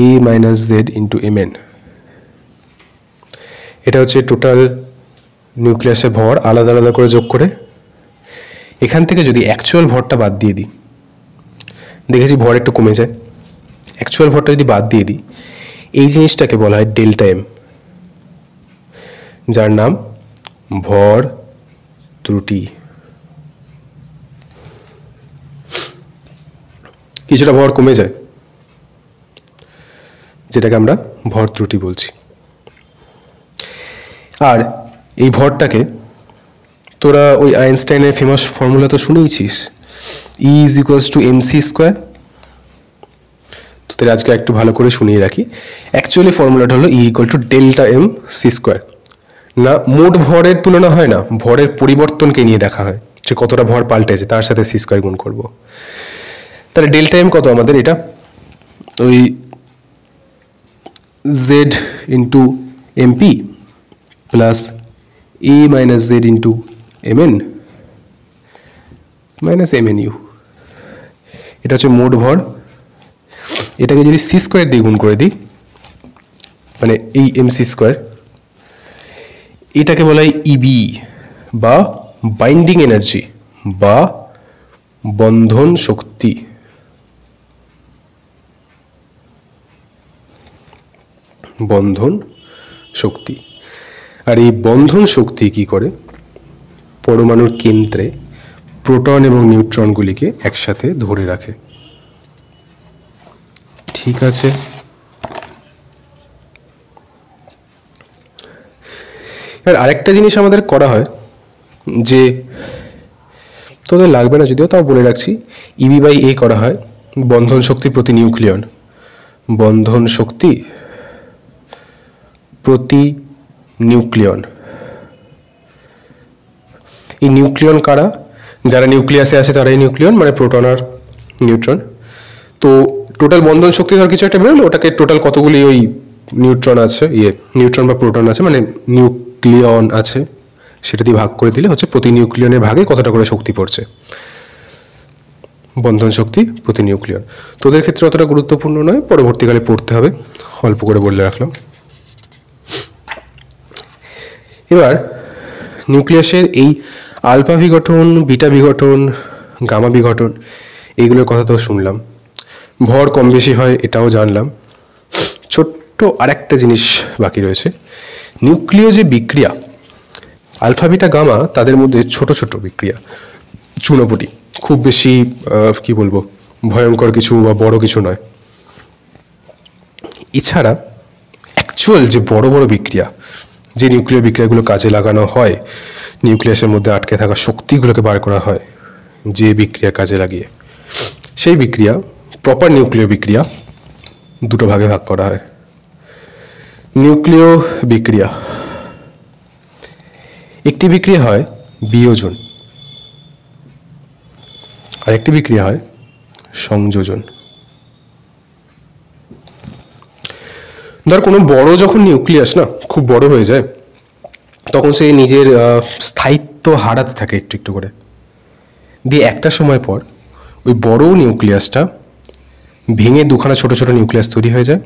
A minus Z into Mn, এটা হচ্ছে টোটাল নিউক্লিয়াসের ভর আলাদা আলাদা করে যোগ করে। এখান থেকে যদি অ্যাকচুয়াল ভরটা বাদ দিয়ে দিই, দেখেছি ভর একটু কমে যায়। অ্যাকচুয়াল ভরটা যদি বাদ দিয়ে দিই, এই জিনিসটাকে বলা হয় ডেল্টা M, যার নাম ভর ত্রুটি। কিছুটা ভর কমে যায়, যেটাকে আমরা ভর ত্রুটি বলছি। আর এই ভরটাকে তোরা ওই আইনস্টাইনের ফেমাস ফর্মুলা তো শুনেইছিস, E is equals to mc square. তোদের আজকে একটু ভালো করে শুনিয়ে রাখি। অ্যাকচুয়ালি ফর্মুলাটা হলো E equal to delta M C square. না, মোট ভরের তুলনা হয় না, ভরের পরিবর্তনকে নিয়ে দেখা হয় যে কতটা ভর পাল্টেছে, তার সাথে সি স্কোয়ার গুণ করবো। তাহলে ডেল্টা এম কত আমাদের? এটা ওই Z into MP plus E minus Z into MN minus MNU, এটা হচ্ছে মোট ভর। এটাকে যদি সি স্কোয়ার দিয়ে গুণ করে দিই, মানে এই এমসি স্কোয়ার, এটাকে বলা হয় ইবি বা বাইন্ডিং এনার্জি বা বন্ধন শক্তি। বন্ধন শক্তি। আর এই বন্ধন শক্তি কি করে? পরমাণুর কেন্দ্রে প্রোটন এবং নিউট্রনগুলিকে একসাথে ধরে রাখে। ঠিক আছে, এবার আরেকটা জিনিস আমাদের করা হয়, যে তোদের লাগবে না যদিও, তাও বলে রাখছি, ইবি বাই এ করা হয় বন্ধন শক্তি প্রতি নিউক্লিয়ন। বন্ধন শক্তি প্রতি নিউক্লিয়ন। এই নিউক্লিয়ন কারা? যারা নিউক্লিয়াসে আছে তারাই নিউক্লিয়ন, মানে প্রোটন আর নিউট্রন। তো টোটাল বন্ধন শক্তি ধর কিছু একটা বেরোলো, ওটাকে টোটাল কতগুলি ওই নিউট্রন আছে, নিউট্রন বা প্রোটন আছে, মানে নিউক্লিয়ন আছে, সেটা দিয়ে ভাগ করে দিলে হচ্ছে প্রতি নিউক্লিয়নের ভাগে কতটা করে শক্তি পড়ছে, বন্ধন শক্তি প্রতি নিউক্লিয়ন। তোদের ক্ষেত্রে অতটা গুরুত্বপূর্ণ নয়, পরবর্তীকালে পড়তে হবে, অল্প করে বলে রাখলাম। এবার নিউক্লিয়াসের এই আলফা বিঘটন, বিটা বিঘটন, গামা বিঘটন, এইগুলোর কথা তো শুনলাম। ভর কম বেশি হয় এটাও জানলাম। ছোট্ট আরেকটা জিনিস বাকি রয়েছে, নিউক্লিয় যে বিক্রিয়া, আলফা বিটা গামা, তাদের মধ্যে ছোট ছোট বিক্রিয়া, চুনোপুটি, খুব বেশি কি বলবো ভয়ঙ্কর কিছু বা বড় কিছু নয়। এছাড়া অ্যাকচুয়াল যে বড় বড় বিক্রিয়া, যে নিউক্লিয় বিক্রিয়াগুলো কাজে লাগানো হয়, নিউক্লিয়াসের মধ্যে আটকে থাকা শক্তিগুলোকে বার করা হয় যে বিক্রিয়া কাজে লাগিয়ে, সেই বিক্রিয়া, প্রপার নিউক্লিয় বিক্রিয়া, দুটো ভাগে ভাগ করা হয়। নিউক্লিয় বিক্রিয়া, একটি বিক্রিয়া হয় বিয়োজন, আর একটি বিক্রিয়া হয় সংযোজন। ধর কোনো বড় যখন নিউক্লিয়াস না খুব বড় হয়ে যায়, তখন সে নিজের স্থায়িত্ব হারাতে থাকে একটু একটু করে, দিয়ে একটা সময় পর ওই বড় নিউক্লিয়াসটা ভেঙে দুখানা ছোট ছোট নিউক্লিয়াস তৈরি হয়ে যায়,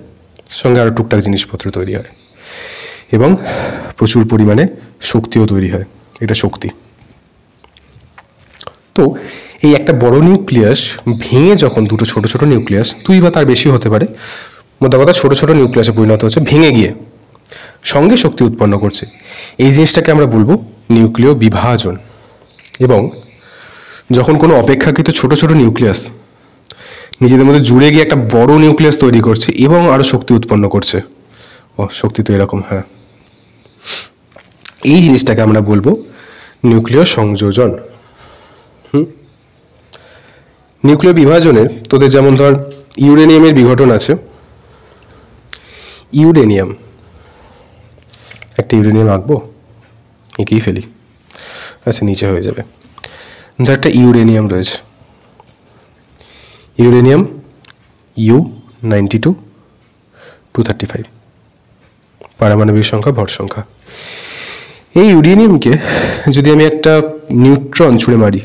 সঙ্গে আরও টুকটাক জিনিসপত্র তৈরি হয় এবং প্রচুর পরিমাণে শক্তিও তৈরি হয়। এটা শক্তি। তো এই একটা বড় নিউক্লিয়াস ভেঙে যখন দুটো ছোট ছোট নিউক্লিয়াস, দুই বা তার বেশি হতে পারে, মোদ্দা কথা ছোট ছোট নিউক্লিয়াসে পরিণত হচ্ছে, ভেঙে গিয়ে সঙ্গে শক্তি উৎপন্ন করছে, এই জিনিসটাকে আমরা বলবো নিউক্লিয় বিভাজন। এবং যখন কোনো অপেক্ষাকৃত ছোট ছোট নিউক্লিয়াস নিজেদের মধ্যে জুড়ে গিয়ে একটা বড় নিউক্লিয়াস তৈরি করছে এবং আরো শক্তি উৎপন্ন করছে, শক্তি তো এরকম, হ্যাঁ, এই জিনিসটাকে আমরা বলবো নিউক্লিয় সংযোজন। নিউক্লিয় বিভাজনের তোদের যেমন ধর ইউরেনিয়ামের বিঘটন আছে। ইউরেনিয়াম, একটা ইউরেনিয়াম আঁকবো, এঁকেই ফেলি, আচ্ছা নিচে হয়ে যাবে। ধর একটা ইউরেনিয়াম রয়েছে, ইউরেনিয়াম U92 235 পারমাণবিক সংখ্যা, ভর সংখ্যা। এই ইউরেনিয়ামকে যদি আমি একটা নিউট্রন ছুঁড়ে মারি,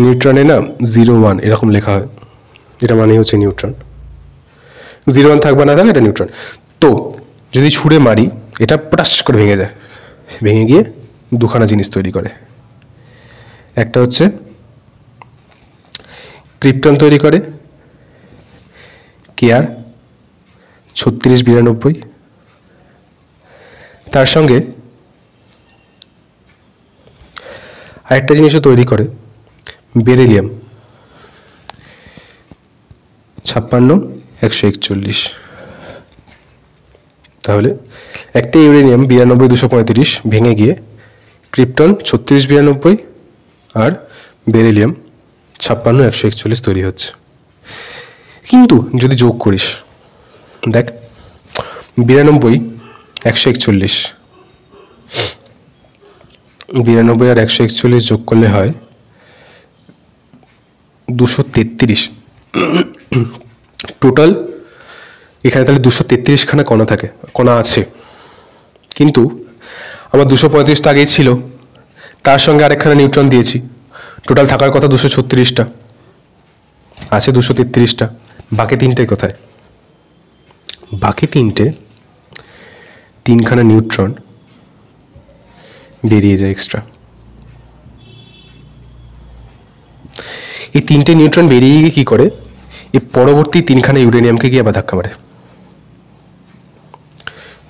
নিউট্রনে না 01 এরকম লেখা হয়, এটা মানে হচ্ছে নিউট্রন। 01 থাকবে না, তাহলে এটা নিউট্রন। তো যদি ছুঁড়ে মারি, এটা পটাশ করে ভেঙে যায়, ভেঙে গিয়ে দুখানা জিনিস তৈরি করে। একটা হচ্ছে ক্রিপ্টন তৈরি করে, কেয়ার 3692, তার সঙ্গে আরেকটা জিনিসও তৈরি করে, বেরিলিয়াম 56141। তাহলে একটা ইউরেনিয়াম 92-235 ভেঙে গিয়ে ক্রিপ্টন 36-92 আর বেরিলিয়াম 56-141 তৈরি হচ্ছে। কিন্তু যদি যোগ করিস, দেখ 92-141, 92 আর 141 যোগ করলে হয় 233। টোটাল এখানে তাহলে 233 খানা কণা আছে। কিন্তু আমার 235 তো আগেই ছিল, তার সঙ্গে আরেকখানা নিউট্রন দিয়েছি, টোটাল থাকার কথা 236টা, আছে 233টা। বাকি 3টে কোথায়? বাকি 3খানা নিউট্রন বেরিয়ে যায় এক্সট্রা। এই 3টে নিউট্রন বেরিয়ে গিয়ে কি করে, এই পরবর্তী 3খানা ইউরেনিয়ামকে গিয়ে আবার ধাক্কা মারে।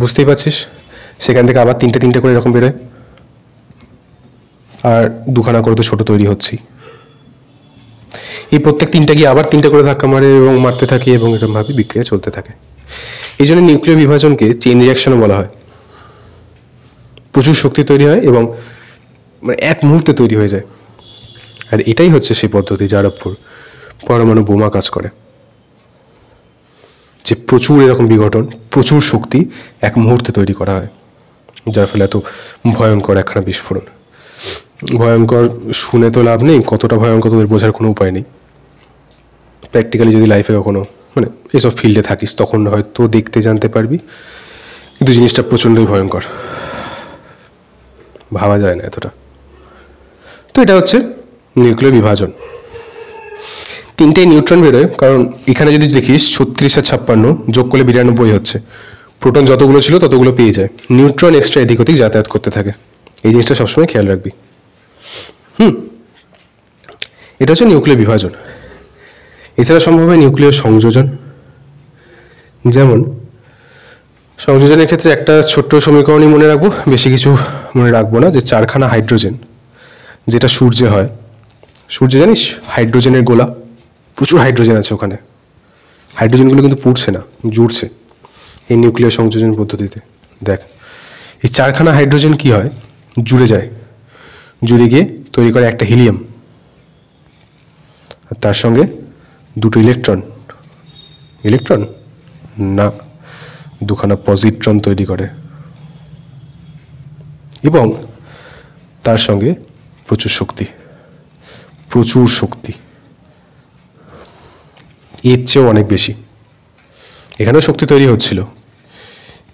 বুঝতেই পারছিস, সেখান থেকে আবার 3টে করে এরকম বেরোয়, আর 2খানা করে তো ছোট তৈরি হচ্ছেই। এই প্রত্যেক 3টে গিয়ে আবার 3টে করে ধাক্কা মারে এবং মারতে থাকে, এবং এরকমভাবে বিক্রিয়া চলতে থাকে। এই জন্য নিউক্লিয় বিভাজনকে চেইন রিয়াকশনও বলা হয়। প্রচুর শক্তি তৈরি হয় এবং এক মুহূর্তে তৈরি হয়ে যায়। আর এটাই হচ্ছে সেই পদ্ধতি যার উপর পরমাণু বোমা কাজ করে, যে প্রচুর এরকম বিঘটন, প্রচুর শক্তি এক মুহূর্তে তৈরি করা হয়, যার ফলে এত ভয়ঙ্কর একখানা বিস্ফোরণ। ভয়ঙ্কর শুনে তো লাভ নেই, কতটা ভয়ঙ্কর তোদের বোঝার কোনো উপায় নেই। প্র্যাকটিক্যালি যদি লাইফে কখনো এসব ফিল্ডে থাকিস তখন হয়তো দেখতে জানতে পারবি, কিন্তু জিনিসটা প্রচণ্ডই ভয়ঙ্কর, ভাবা যায় না এতটা। তো এটা হচ্ছে নিউক্লিয় বিভাজন। 3টে নিউট্রন বেরোয়, কারণ এখানে যদি দেখিস 36 আর 56 যোগ করলে 92 হচ্ছে। প্রোটন যতগুলো ছিল ততগুলো পেয়ে যায়, নিউট্রন এক্সট্রা এদিক ওদিক যাতায়াত করতে থাকে। এই জিনিসটা সবসময় খেয়াল রাখবি। এটা হচ্ছে নিউক্লিয় বিভাজন। এছাড়া সম্ভব হয় নিউক্লিয় সংযোজন। যেমন সংযোজনের ক্ষেত্রে একটা ছোট্ট সমীকরণই মনে রাখবো, বেশি কিছু মনে রাখবো না, যে 4খানা হাইড্রোজেন যেটা সূর্যে হয়। সূর্যে জানিস হাইড্রোজেনের গোলা, প্রচুর হাইড্রোজেন আছে ওখানে। হাইড্রোজেনগুলো কিন্তু পুড়ছে না, জুড়ছে এই নিউক্লিয় সংযোজন পদ্ধতিতে। দেখ এই 4খানা হাইড্রোজেন কি হয়, জুড়ে যায়, জুড়ে গিয়ে তৈরি করে একটা হিলিয়াম, আর তার সঙ্গে 2টো ইলেকট্রন না 2খানা পজিট্রন তৈরি করে, এবং তার সঙ্গে প্রচুর শক্তি, এর চেয়েও অনেক বেশি। এখানেও শক্তি তৈরি হচ্ছিল,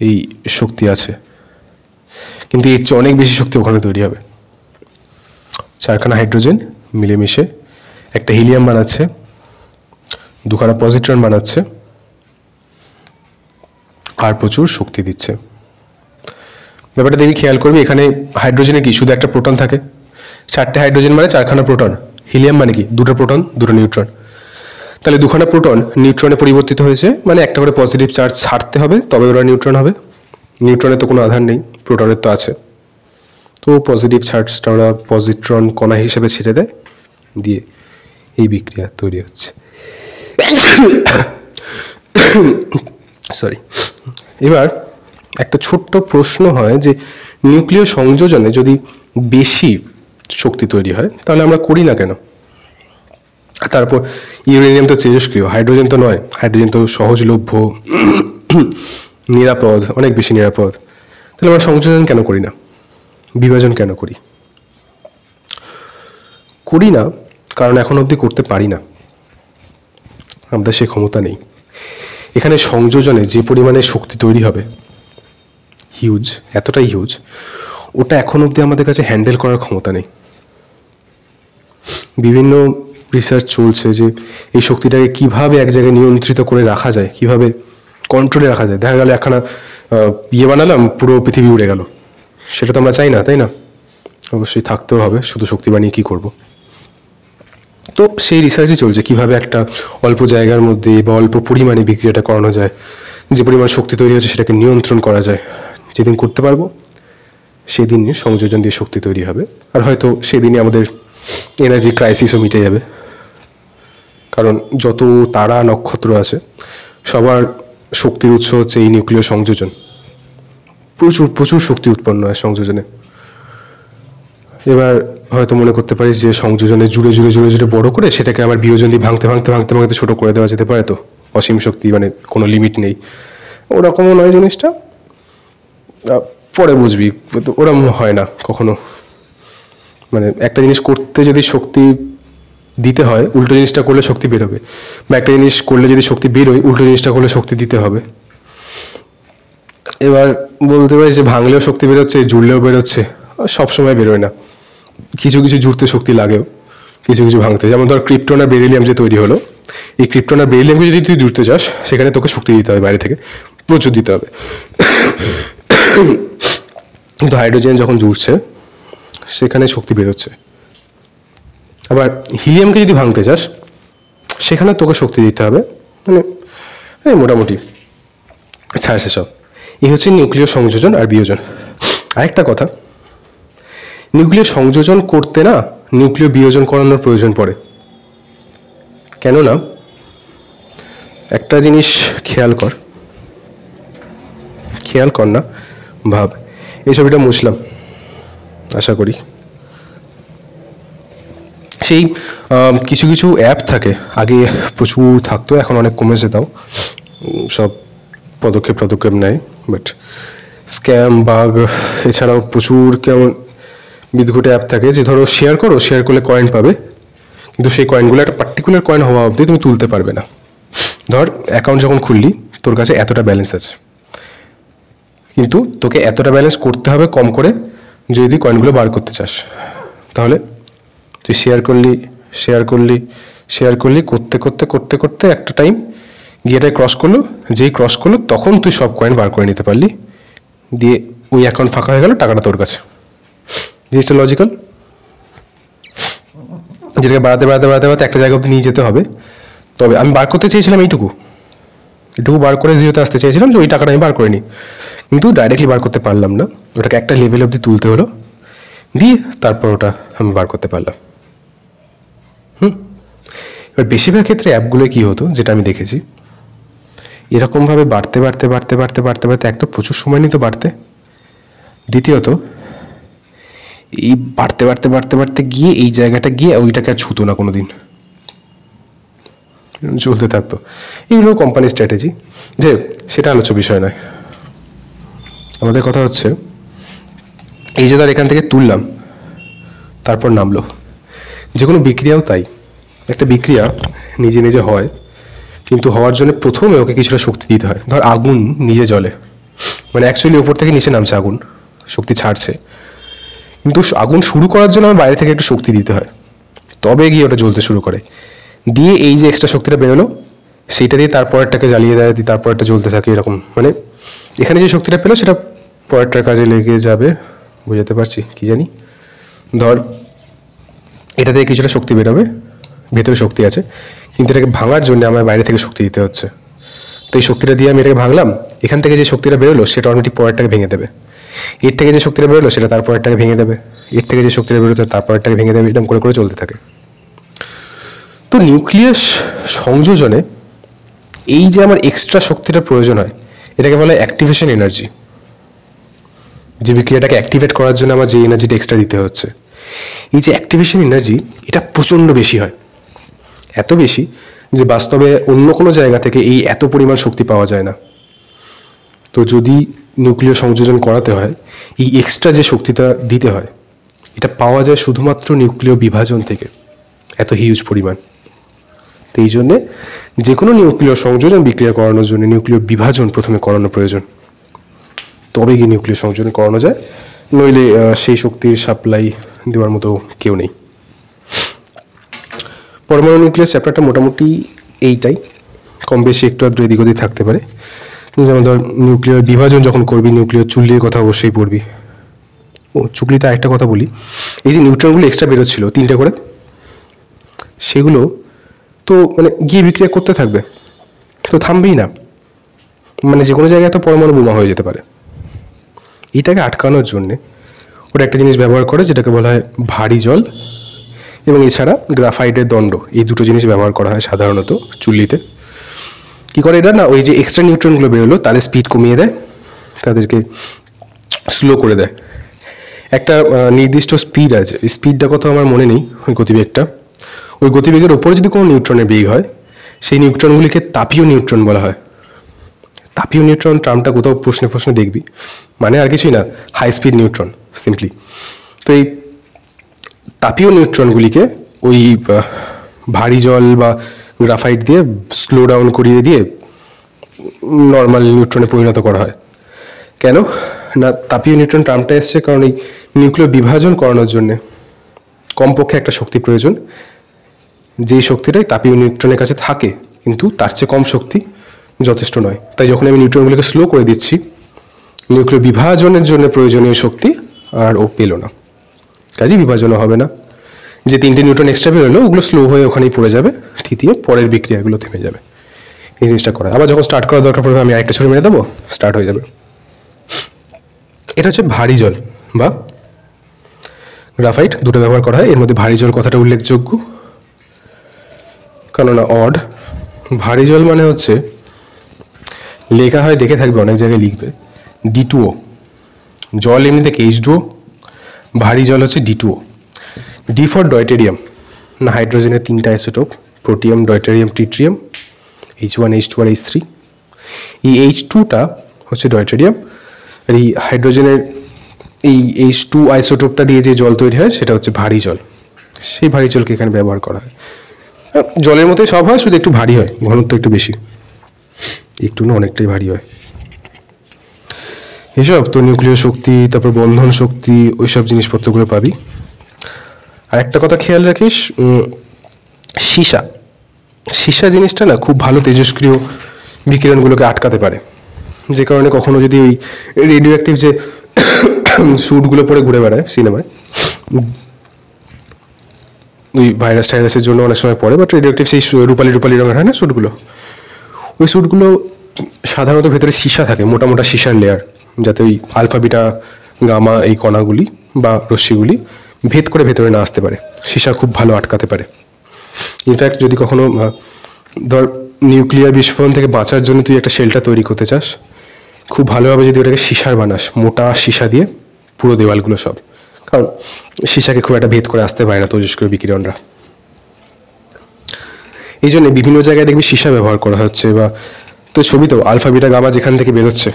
এই শক্তি আছে, কিন্তু এর চেয়ে অনেক বেশি শক্তি ওখানে তৈরি হবে। 4খানা হাইড্রোজেন মিলেমিশে একটা হিলিয়াম বানাচ্ছে, 2খানা পজিট্রন বানাচ্ছে, আর প্রচুর শক্তি দিচ্ছে। ব্যাপারটা দেখবি, খেয়াল করবি, এখানে হাইড্রোজেনে কি শুধু একটা প্রোটন থাকে। 4টে হাইড্রোজেন মানে 4খানা প্রোটন, হিলিয়াম মানে কি 2টো প্রোটন 2টো নিউট্রন। তাহলে 2খানা প্রোটন নিউট্রনে পরিবর্তিত হয়েছে, মানে একটা করে পজিটিভ চার্জ ছাড়তে হবে তবে ওরা নিউট্রন হবে। নিউট্রনের তো কোনো আধার নেই, প্রোটনের তো আছে, তো পজিটিভ চার্জটা ওরা পজিট্রন কণা হিসেবে ছেড়ে দেয়, দিয়ে এই বিক্রিয়া তৈরি হচ্ছে। সরি। এবার একটা ছোট্ট প্রশ্ন হয় যে নিউক্লিয় সংযোজনে যদি বেশি শক্তি তৈরি হয় তাহলে আমরা করি না কেন? তারপর ইউরেনিয়াম তো তেজস্ক্রিয়, হাইড্রোজেন তো নয়, হাইড্রোজেন তো সহজলভ্য, নিরাপদ, অনেক বেশি নিরাপদ। তাহলে আমরা সংযোজন কেন করি না, বিভাজন কেন করি না? কারণ এখন অবধি করতে পারি না, আমাদের সে ক্ষমতা নেই। এখানে সংযোজনে যে পরিমাণে শক্তি তৈরি হবে হিউজ, এতটাই হিউজ, ওটা এখন অবধি আমাদের কাছে হ্যান্ডেল করার ক্ষমতা নেই। বিভিন্ন রিসার্চ চলছে যে এই শক্তিটাকে কিভাবে এক জায়গায় নিয়ন্ত্রিত করে রাখা যায়, কিভাবে কন্ট্রোলে রাখা যায়। দেখা গেল একখানা বানালাম, পুরো পৃথিবী উড়ে গেল, সেটা তো আমরা চাই না, তাই না? অবশ্যই থাকতেও হবে, শুধু শক্তি বানিয়ে কী করব। তো সেই রিসার্চই চলছে কিভাবে একটা অল্প জায়গার মধ্যে বা অল্প পরিমাণে বিক্রিয়াটা করানো যায়, যে পরিমাণ শক্তি তৈরি হচ্ছে সেটাকে নিয়ন্ত্রণ করা যায়। যেদিন করতে পারবো সেদিনই সংযোজন দিয়ে শক্তি তৈরি হবে, আর হয়তো সেদিনই আমাদের এনার্জি ক্রাইসিসও মিটে যাবে। কারণ যত তারা নক্ষত্র আছে সবার শক্তির উৎস হচ্ছে এই নিউক্লিয় সংযোজন। প্রচুর প্রচুর শক্তি উৎপন্ন হয় সংযোজনে। এবার হয়তো মনে করতে পারিস যে সংযোজনে জুড়ে জুড়ে জুড়ে জুড়ে বড় করে সেটাকে আবার বিয়োজন দিয়ে ভাঙতে ভাঙতে ভাঙতে ভাঙতে ছোট করে দেওয়া যেতে পারে, তো অসীম শক্তি, মানে কোনো লিমিট নেই, ওরকমও নয় জিনিসটা, পরে বুঝবি। ওরকম হয় না কখনো, মানে একটা জিনিস করতে যদি শক্তি দিতে হয় উল্টো জিনিসটা করলে শক্তি বেরোবে, বা একটা জিনিস করলে যদি শক্তি বেরোয় উল্টো জিনিসটা করলে শক্তি দিতে হবে। এবার বলতে পারি যে ভাঙলেও শক্তি বেরোচ্ছে, জুড়লেও বেরোচ্ছে, সবসময় বেরোয় না, কিছু কিছু জুড়তে শক্তি লাগেও, কিছু কিছু ভাঙতে। যেমন ধর ক্রিপ্টন আর বেরিলিয়াম যে তৈরি হলো, এই ক্রিপ্টন আর বেরিলিয়ামকে যদি তুই জুড়তে চাস সেখানে তোকে শক্তি দিতে হবে, বাইরে থেকে প্রচুর দিতে হবে। কিন্তু হাইড্রোজেন যখন জুড়ছে সেখানে শক্তি বেরোচ্ছে। আবার হিলিয়ামকে যদি ভাঙতে চাস সেখানে তোকে শক্তি দিতে হবে, মানে মোটামুটি ছাড় সেসব। এই হচ্ছে নিউক্লিয় সংযোজন আর বিয়োজন। আরেকটা কথা, নিউক্লিয় সংযোজন করতে না নিউক্লিয় বিয়োজন করানোর প্রয়োজন পড়ে। কেননা একটা জিনিস খেয়াল কর না, ভাব, এই ছবিটা মুছলাম আশা করি। সেই কিছু কিছু অ্যাপ থাকে, আগে প্রচুর থাকতো, এখন অনেক কমেছে, তাও সব পদক্ষেপ নেয়, বাট স্ক্যাম, বাগ, এছাড়াও প্রচুর কেমন বিদঘুটে অ্যাপ থাকে যে ধরো শেয়ার করলে কয়েন পাবে, কিন্তু সেই কয়েনগুলো একটা পার্টিকুলার কয়েন হওয়া অবধি তুমি তুলতে পারবে না। ধর অ্যাকাউন্ট যখন খুললি তোর কাছে এতটা ব্যালেন্স আছে, কিন্তু তোকে এতটা ব্যালেন্স করতে হবে কম করে যদি কয়েনগুলো বার করতে চাস। তাহলে তুই শেয়ার করলি করতে একটা টাইম গিয়েটাই ক্রস করলো, যেই ক্রস করলো তখন তুই সব কয়েন বার করে নিতে পারলি, দিয়ে ওই অ্যাকাউন্ট ফাঁকা হয়ে গেল, টাকাটা তোর কাছে। জিনিসটা লজিক্যাল, যেটাকে বাড়াতে একটা জায়গা অব্দি নিয়ে যেতে হবে। তবে আমি বার করতে চেয়েছিলাম এইটুকু বার করে জিরোতে আসতে চেয়েছিলাম, যে ওই টাকাটা আমি বার করে নিই, কিন্তু ডাইরেক্টলি বার করতে পারলাম না, ওটাকে একটা লেভেল অব্দি তুলতে হলো, দিয়ে তারপর ওটা আমি বার করতে পারলাম। এবার বেশিরভাগ ক্ষেত্রে অ্যাপগুলো কি হতো, যেটা আমি দেখেছি, এরকমভাবে বাড়তে এক তো প্রচুর সময় নিত বাড়তে, দ্বিতীয়ত এই বাড়তে গিয়ে এই জায়গাটা গিয়ে ওইটাকে আর ছুতো না কোনো দিন, চলতে থাকতো। এইগুলো কোম্পানির স্ট্র্যাটেজি, যে সেটা আলোচ্য বিষয় নয়। আমাদের কথা হচ্ছে এই যে ধর এখান থেকে তুললাম, তারপর নামলো, যে কোনো বিক্রিয়াও তাই। একটা বিক্রিয়া নিজে নিজে হয়, কিন্তু হওয়ার জন্য প্রথমে ওকে কিছুটা শক্তি দিতে হয়। ধর আগুন নিজে জ্বলে, মানে অ্যাকচুয়ালি ওপর থেকে নিচে নামছে আগুন, শক্তি ছাড়ছে, কিন্তু আগুন শুরু করার জন্য আমার বাইরে থেকে একটু শক্তি দিতে হয়, তবে গিয়ে ওটা জ্বলতে শুরু করে। দিয়ে এই যে এক্সট্রা শক্তিটা বেরোলো সেইটা দিয়ে তারপরেরটাকে জ্বালিয়ে দেয়, দিয়ে তারপরটা জ্বলতে থাকে, এরকম। মানে এখানে যে শক্তিটা পেলো সেটা পরেরটার কাজে লেগে যাবে, বুঝাতে পারছি কি জানি। ধর এটা থেকে কিছুটা শক্তি বেরোবে, ভেতরে শক্তি আছে, কিন্তু এটাকে ভাঙার জন্য আমার বাইরে থেকে শক্তি দিতে হচ্ছে। তো এই শক্তিটা দিয়ে আমি এটাকে ভাঙলাম, এখান থেকে যে শক্তিটা বেরোলো সেটা অটোমেটিক পরেরটাকে ভেঙে দেবে, এর থেকে যে শক্তিটা বেরোলো সেটা তারপরেরটাকে ভেঙে দেবে, এর থেকে যে শক্তিটা বেরোতো তারপরেরটাকে ভেঙে দেবে, এরকম করে চলতে থাকে। তো নিউক্লিয়াস সংযোজনে এই যে আমার এক্সট্রা শক্তিটার প্রয়োজন হয়, এটাকে বলা হয় অ্যাক্টিভেশন এনার্জি। যে বিক্রিয়াটাকে অ্যাক্টিভেট করার জন্য আমার যে এনার্জিটা এক্সট্রা দিতে হচ্ছে, এই যে অ্যাক্টিভেশন এনার্জি, এটা প্রচণ্ড বেশি হয়, এত বেশি যে বাস্তবে অন্য কোনো জায়গা থেকে এই এত পরিমাণ শক্তি পাওয়া যায় না। তো যদি নিউক্লিয় সংযোজন করাতে হয়, এই এক্সট্রা যে শক্তিটা দিতে হয়, এটা পাওয়া যায় শুধুমাত্র নিউক্লিয় বিভাজন থেকে, এত হিউজ পরিমাণ। তো এই জন্যে যে কোনো নিউক্লিয় সংযোজন বিক্রিয়া করানোর জন্য নিউক্লিয় বিভাজন প্রথমে করানো প্রয়োজন, তবে গিয়ে নিউক্লিয় সংযোজন করানো যায়, নইলে সেই শক্তির সাপ্লাই দেওয়ার মতো কেউ নেই। পরমাণু নিউক্লিয়াস চ্যাপ্টারটা মোটামুটি এইটাই, কম বেশি একটু আধটু এদিক ওদিক থাকতে পারে। যেমন ধর নিউক্লিয়ার বিভাজন যখন করবি, নিউক্লিয়ার চুল্লির কথা অবশ্যই পড়বি। ও চুল্লিতে আরেকটা কথা বলি, এই যে নিউট্রনগুলো এক্সট্রা বেরোচ্ছিল 3টে করে, সেগুলো তো মানে গিয়ে বিক্রিয়া করতে থাকবে, তো থামবেই না, মানে যে কোনো জায়গায় তো পরমাণু বোমা হয়ে যেতে পারে। এটাকে আটকানোর জন্যে ওরা একটা জিনিস ব্যবহার করে, যেটাকে বলা হয় ভারী জল, এবং এছাড়া গ্রাফাইটের দণ্ড, এই দুটো জিনিস ব্যবহার করা হয় সাধারণত চুল্লিতে। কী করে এটা না, ওই যে এক্সট্রা নিউট্রনগুলো বেরোলো তাদের স্পিড কমিয়ে দেয়, তাদেরকে স্লো করে দেয়। একটা নির্দিষ্ট স্পিড আছে, এই স্পিডটা কত আমার মনে নেই, ওই গতিবেগটা। ওই গতিবেগের ওপরে যদি কোনো নিউট্রনের বেগ হয়, সেই নিউট্রনগুলিকে তাপীয় নিউট্রন বলা হয়। তাপীয় নিউট্রন টার্মটা কোথাও প্রশ্নে দেখবি, মানে আর কিছুই না, হাই স্পিড নিউট্রন সিম্পলি। তো এই তাপীয় নিউট্রনগুলিকে ওই ভারী জল বা গ্রাফাইট দিয়ে স্লো ডাউন করিয়ে দিয়ে নর্মাল নিউট্রনে পরিণত করা হয়। কেন না, তাপীয় নিউট্রন টার্মটা এসছে কারণ এই নিউক্লিয় বিভাজন করানোর জন্যে কমপক্ষে একটা শক্তি প্রয়োজন, যেই শক্তিটাই তাপীয় নিউট্রনের কাছে থাকে, কিন্তু তার চেয়ে কম শক্তি যথেষ্ট নয়। তাই যখন আমি নিউট্রনগুলোকে স্লো করে দিচ্ছি, নিউক্লিয় বিভাজনের জন্য প্রয়োজনীয় শক্তি আর ও পেল না, কাজেই বিভাজনও হবে না। যে 3টে নিউট্রন এক্সট্রা বেরোলো, ওগুলো স্লো হয়ে ওখানেই পড়ে যাবে, থিতিয়ে পরের বিক্রিয়াগুলো থেমে যাবে। এই জিনিসটা করা, আবার যখন স্টার্ট করার দরকার পড়বে আমি আরেকটা ছড়ি মেরে দেবো, স্টার্ট হয়ে যাবে। এটা হচ্ছে ভারী জল বা গ্রাফাইট, দুটো ব্যবহার করা হয়। এর মধ্যে ভারী জল কথাটা উল্লেখযোগ্য, কেননা অড ভারী জল মানে হচ্ছে, লেখা হয় দেখে থাকবে, অনেক জায়গায় লিখবে D2O। জল এমনিতে H2O, ভারী জল হচ্ছে D2O। ডি ফর ডয়টেরিয়াম, না হাইড্রোজেনের 3টা isotope, protium, deuterium, tritium, H1, H2 আর H3। এই H2টা হচ্ছে ডয়টেরিয়াম, আর এই হাইড্রোজেনের এই H2 আইসোটোপটা দিয়ে যে জল তৈরি হয় সেটা হচ্ছে ভারী জল। সেই ভারী জলকে এখানে ব্যবহার করা হয়। জলের মতোই সব হয়, শুধু একটু ভারী হয়, ঘনত্ব একটু বেশি, একটু না অনেকটাই ভারী হয়। এসব তো নিউক্লিয় শক্তি, তারপর বন্ধন শক্তি, ওইসব জিনিসপত্রগুলো পাবি। আর একটা কথা খেয়াল রাখিস, সীসা জিনিসটা না খুব ভালো তেজস্ক্রিয় বিকিরণগুলোকে আটকাতে পারে, যে কারণে কখনো যদি ওই রেডিও অ্যাক্টিভ যে স্যুটগুলো পরে ঘুরে বেড়ায় সিনেমায়, ওই ভাইরাস টাইরাসের জন্য অনেক সময় পড়ে, বাট রেডিও অ্যাক্টিভ সেই রূপালি রঙের হয় না স্যুটগুলো, ওই স্যুটগুলো সাধারণত ভেতরে সীসা থাকে, মোটা মোটা সীসার লেয়ার, যাতে ওই আলফা বিটা গামা এই কণাগুলি বা রশ্মিগুলি ভেদ করে ভেতরে না আসতে পারে। সীসা খুব ভালো আটকাতে পারে। ইনফ্যাক্ট যদি কখনো ধর নিউক্লিয়ার বিস্ফোরণ থেকে বাঁচার জন্য তুই একটা শেল্টার তৈরি করতে চাস, খুব ভালোভাবে যদি ওটাকে সীসার বানাস, মোটা সীসা দিয়ে পুরো দেওয়ালগুলো সব, কারণ সীসাকে খুব একটা ভেদ করে আসতে পারে না তেজস্ক্রিয় বিকিরণরা। এই জন্য বিভিন্ন জায়গায় দেখবি সীসা ব্যবহার করা হচ্ছে, বা তো ছবিতেও আলফা বিটা গামা যেখান থেকে বেরোচ্ছে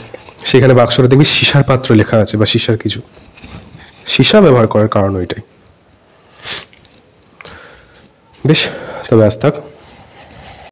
সেখানে বাক্সটা দেখবি সীসার পাত্র লেখা আছে বা সীসার কিছু। সীসা ব্যবহার করার কারণ ওইটাই। বেশ, তবে আজ থাক।